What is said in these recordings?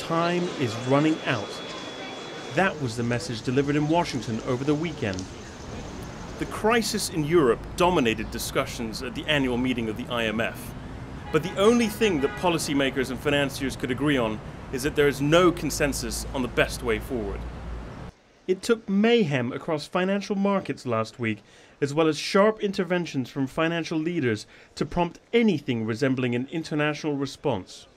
time is running out. That was the message delivered in Washington over the weekend. The crisis in Europe dominated discussions at the annual meeting of the IMF. But the only thing that policymakers and financiers could agree on is that there is no consensus on the best way forward. It took mayhem across financial markets last week, as well as sharp interventions from financial leaders to prompt anything resembling an international response.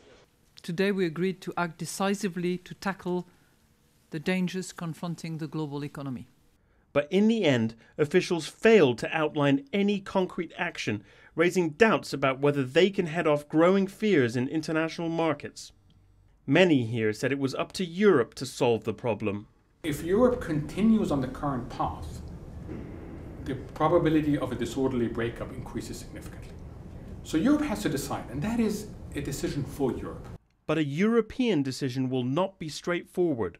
Today we agreed to act decisively to tackle the dangers confronting the global economy. But in the end, officials failed to outline any concrete action, raising doubts about whether they can head off growing fears in international markets. Many here said it was up to Europe to solve the problem. If Europe continues on the current path, the probability of a disorderly breakup increases significantly. So Europe has to decide, and that is a decision for Europe. But a European decision will not be straightforward.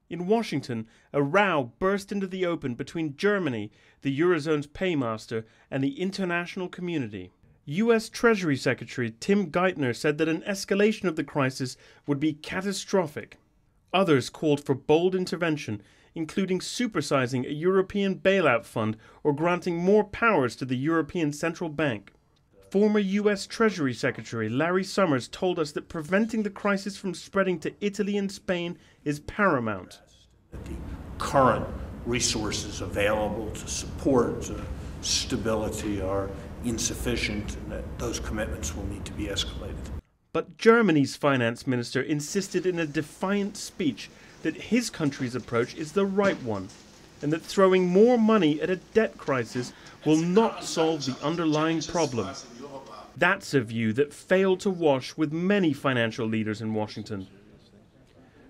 In Washington, a row burst into the open between Germany, the Eurozone's paymaster, and the international community. U.S. Treasury Secretary Tim Geithner said that an escalation of the crisis would be catastrophic. Others called for bold intervention, including supersizing a European bailout fund or granting more powers to the European Central Bank. Former U.S. Treasury Secretary Larry Summers told us that preventing the crisis from spreading to Italy and Spain is paramount. The current resources available to support stability are insufficient, and that those commitments will need to be escalated. But Germany's finance minister insisted in a defiant speech that his country's approach is the right one, and that throwing more money at a debt crisis will not solve the underlying problem. That's a view that failed to wash with many financial leaders in Washington.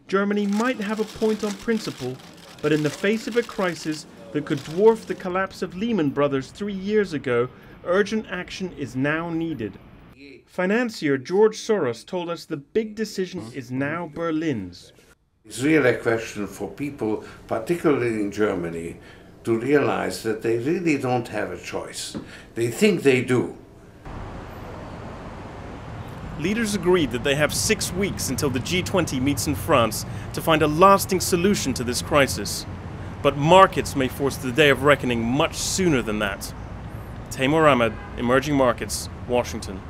Germany might have a point on principle, but in the face of a crisis that could dwarf the collapse of Lehman Brothers 3 years ago, urgent action is now needed. Financier George Soros told us the big decision is now Berlin's. It's really a question for people, particularly in Germany, to realize that they really don't have a choice. They think they do. Leaders agreed that they have 6 weeks until the G20 meets in France to find a lasting solution to this crisis. But markets may force the day of reckoning much sooner than that. Taimur Ahmed, Emerging Markets, Washington.